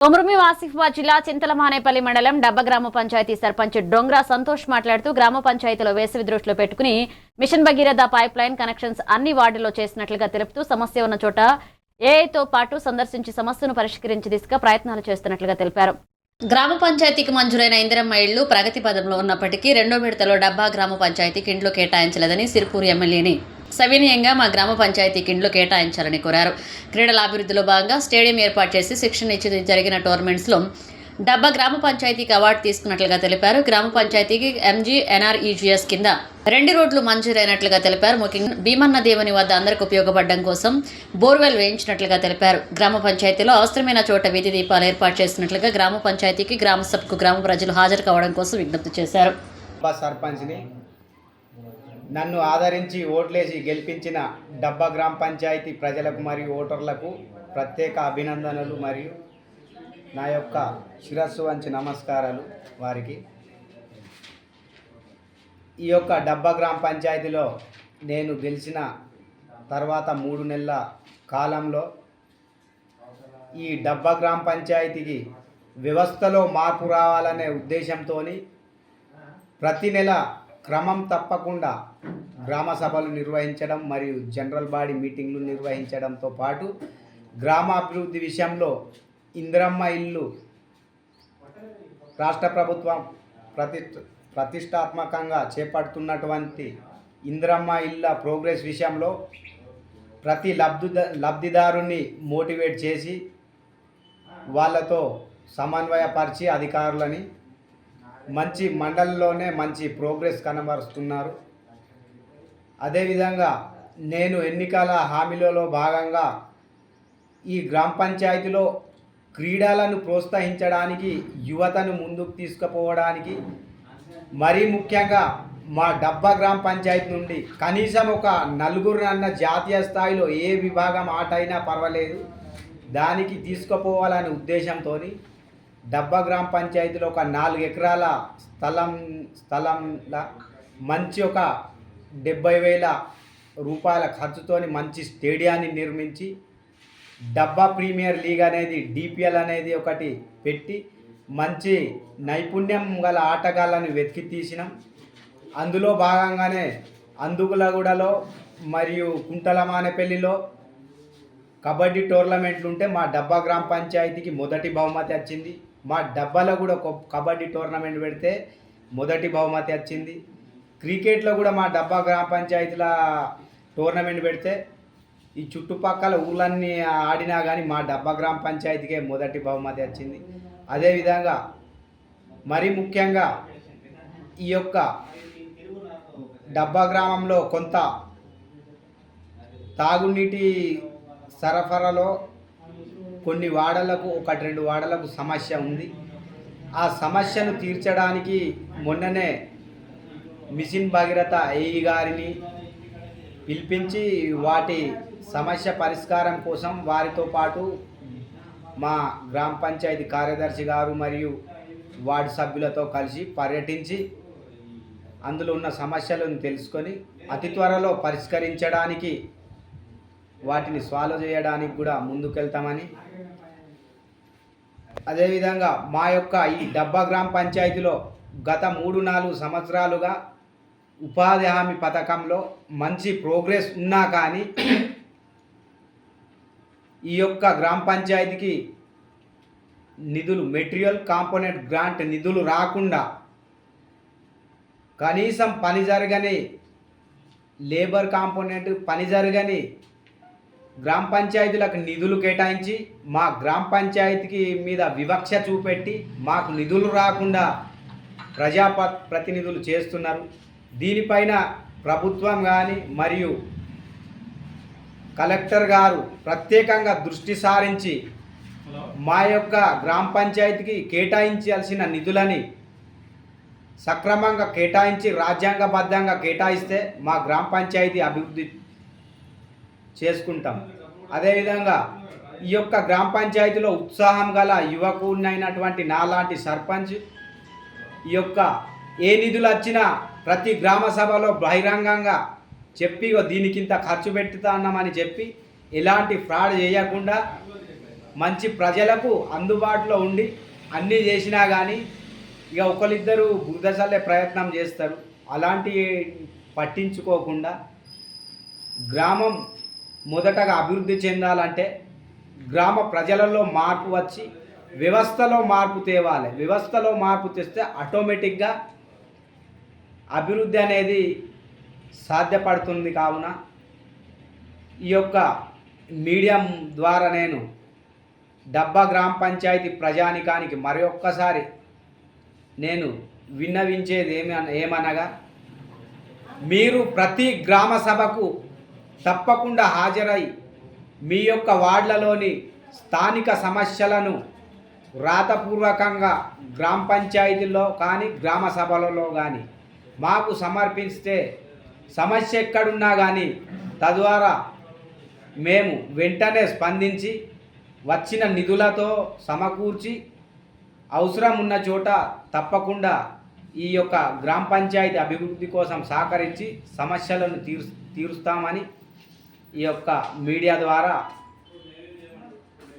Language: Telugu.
కొమరమి ఆసిఫాబాద్ జిల్లా చింతలమానేపల్లి మండలం డబ్బ గ్రామ పంచాయతీ సర్పంచ్ డొంగ్రా సంతోష్ మాట్లాడుతూ గ్రామ పంచాయతీలో వేసవి దృష్టిలో పెట్టుకుని mission Bhagiratha pipeline connections అన్ని వార్డుల్లో చేసినట్లుగా తెలుపుతూ సమస్య ఉన్న చోట ఏఐతో పాటు సందర్శించి సమస్యను పరిష్కరించే దిశగా ప్రయత్నాలు చేస్తున్నట్లుగా తెలిపారు. గ్రామ పంచాయతీకి మంజూరైన ఇందిరమ్మ ఇళ్లు ప్రగతి పదంలో ఉన్నప్పటికీ రెండో విడతలో డబ్బా గ్రామ పంచాయతీకి ఇండ్లు కేటాయించలేదని సిరిపూర్ ఎమ్మెల్యేని సవినీయంగా మా గ్రామ పంచాయతీకి ఇండ్లు కేటాయించాలని కోరారు. క్రీడల అభివృద్ధిలో భాగంగా స్టేడియం ఏర్పాటు చేసి శిక్షణ ఇచ్చి జరిగిన టోర్నమెంట్స్లో డబ్బా గ్రామ పంచాయతీకి అవార్డు తీసుకున్నట్లుగా తెలిపారు. గ్రామ పంచాయతీకి MGNREGS కింద 2 రోడ్లు మంజూరైనట్లుగా తెలిపారు. ముఖ్యంగా భీమన్న దేవుని వద్ద అందరికి ఉపయోగపడడం కోసం బోర్వెల్ వేయించినట్లుగా తెలిపారు. గ్రామ పంచాయతీలో అవసరమైన చోట వీధి దీపాలు ఏర్పాటు చేసినట్లుగా గ్రామ పంచాయతీకి గ్రామ సభకు గ్రామ ప్రజలు హాజరు కావడం కోసం విజ్ఞప్తి చేశారు. సర్పంచ్ని నన్ను ఆదరించి ఓట్లేసి గెలిపించిన డబ్బా గ్రామ పంచాయతీ ప్రజలకు మరియు ఓటర్లకు ప్రత్యేక అభినందనలు మరియు నా యొక్క శిరస్సు వంచి నమస్కారాలు వారికి. ఈ యొక్క డబ్బా గ్రామ పంచాయతీలో నేను గెలిచిన తర్వాత 3 నెలల కాలంలో ఈ డబ్బా గ్రామ పంచాయతీకి వ్యవస్థలో మార్పు రావాలనే ఉద్దేశంతో ప్రతి నెల క్రమం తప్పకుండా గ్రామ సభలు నిర్వహించడం మరియు జనరల్ బాడీ మీటింగ్లు నిర్వహించడంతో పాటు గ్రామాభివృద్ధి విషయంలో ఇందిరమ్మ ఇల్లు రాష్ట్ర ప్రభుత్వం ప్రతిష్టాత్మకంగా చేపడుతున్నటువంటి ఇందిరమ్మ ఇళ్ళ ప్రోగ్రెస్ విషయంలో ప్రతి లబ్ధిదారుని మోటివేట్ చేసి వాళ్ళతో సమన్వయపరిచి అధికారులని మంచి మండలంలోనే మంచి ప్రోగ్రెస్ కనబరుస్తున్నారు. అదేవిధంగా నేను ఎన్నికల హామీలలో భాగంగా ఈ గ్రామ పంచాయతీలో క్రీడలను ప్రోత్సహించడానికి యువతను ముందుకు తీసుకుపోవడానికి మరీ ముఖ్యంగా మా డబ్బా గ్రామ పంచాయతీ నుండి కనీసం ఒక 4 జాతీయ స్థాయిలో ఏ విభాగం ఆట అయినా పర్వాలేదు దానికి తీసుకుపోవాలనే ఉద్దేశంతో డబ్బా గ్రామ పంచాయతీలో ఒక 4 ఎకరాల స్థలంలో మంచి ఒక 70,000 రూపాయల ఖర్చుతోని మంచి స్టేడియాన్ని నిర్మించి డబ్బా ప్రీమియర్ లీగ్ అనేది DPL అనేది ఒకటి పెట్టి మంచి నైపుణ్యం గల ఆటగాళ్ళని వెతికి తీసినాం. అందులో భాగంగానే అందుగులగూడలో మరియు కుంటలమానేపల్లిలో కబడ్డీ టోర్నమెంట్లు ఉంటే మా డబ్బా గ్రామ పంచాయతీకి మొదటి బహుమతి వచ్చింది. మా డబ్బాలో కూడా ఒక కబడ్డీ టోర్నమెంట్ పెడితే మొదటి బహుమతి వచ్చింది. క్రికెట్లో కూడా మా డబ్బా గ్రామ పంచాయతీల టోర్నమెంట్ పెడితే ఈ చుట్టుపక్కల ఊళ్ళన్నీ ఆడినా కానీ మా డబ్బా గ్రామ పంచాయతీకే మొదటి బహుమతి వచ్చింది. అదేవిధంగా మరీ ముఖ్యంగా ఈ యొక్క డబ్బా గ్రామంలో కొంత తాగునీటి సరఫరాలో కొన్ని వాడలకు 1-2 వాడలకు సమస్య ఉంది. ఆ సమస్యను తీర్చడానికి మొన్ననే మిషన్ భగీరథ ఏఈ గారిని పిలిపించి వాటి సమస్య పరిష్కారం కోసం వారితో పాటు మా గ్రామ పంచాయతీ కార్యదర్శి గారు మరియు వార్డు సభ్యులతో కలిసి పర్యటించి అందులో ఉన్న సమస్యలను తెలుసుకొని అతి త్వరలో పరిష్కరించడానికి వాటిని సాల్వ్ చేయడానికి కూడా ముందుకెళ్తామని, అదేవిధంగా మా యొక్క ఈ డబ్బా గ్రామ పంచాయతీలో గత 3-4 సంవత్సరాలుగా ఉపాధి హామీ పథకంలో మంచి ప్రోగ్రెస్ ఉన్నా కానీ ఈ యొక్క గ్రామ పంచాయతీకి నిధులు మెటీరియల్ కాంపోనెంట్ గ్రాంట్ నిధులు రాకుండా కనీసం పని జరగని లేబర్ కాంపోనెంట్ పని జరగని గ్రామ పంచాయతీలకు నిధులు కేటాయించి మా గ్రామ పంచాయతీకి మీద వివక్ష చూపెట్టి మాకు నిధులు రాకుండా ప్రతినిధులు చేస్తున్నారు. దీనిపైన ప్రభుత్వం కానీ మరియు కలెక్టర్ గారు ప్రత్యేకంగా దృష్టి సారించి మా యొక్క గ్రామ పంచాయతీకి కేటాయించాల్సిన నిధులని సక్రమంగా కేటాయించి రాజ్యాంగబద్ధంగా కేటాయిస్తే మా గ్రామ పంచాయతీ అభివృద్ధి చేసుకుంటాం. అదేవిధంగా ఈ యొక్క గ్రామ పంచాయతీలో ఉత్సాహం గల యువకునైనటువంటి నాలాంటి సర్పంచ్ ఈ యొక్క ఏ నిధులు వచ్చినా ప్రతి గ్రామ సభలో బహిరంగంగా చెప్పి దీనికింత ఖర్చు పెట్టుతున్నామని చెప్పి ఎలాంటి ఫ్రాడ్ చేయకుండా మంచి ప్రజలకు అందుబాటులో ఉండి అన్నీ చేసినా కానీ ఇక ఒకరిద్దరు బురదసల్లే ప్రయత్నం చేస్తారు. అలాంటి పట్టించుకోకుండా గ్రామం మొదటగా అభివృద్ధి చెందాలంటే గ్రామ ప్రజలలో మార్పు వచ్చి వ్యవస్థలో మార్పు తేవాలి. వ్యవస్థలో మార్పు తెస్తే ఆటోమేటిక్గా అభివృద్ధి అనేది సాధ్యపడుతుంది. కావున ఈ యొక్క మీడియం ద్వారా నేను డబ్బా గ్రామ పంచాయతీ ప్రజానికానికి మరి ఒక్కసారి నేను విన్నవించేది ఏమనగా మీరు ప్రతి గ్రామ సభకు తప్పకుండా హాజరై మీ యొక్క వార్డులలోని స్థానిక సమస్యలను రాతపూర్వకంగా గ్రామ పంచాయతీల్లో కానీ గ్రామ సభలలో కానీ మాకు సమర్పిస్తే సమస్య ఎక్కడున్నా కానీ తద్వారా మేము వెంటనే స్పందించి వచ్చిన నిధులతో సమకూర్చి అవసరం ఉన్న చోట తప్పకుండా ఈ యొక్క గ్రామ పంచాయతీ అభివృద్ధి కోసం సహకరించి సమస్యలను తీరుస్తామని ఈ యొక్క మీడియా ద్వారా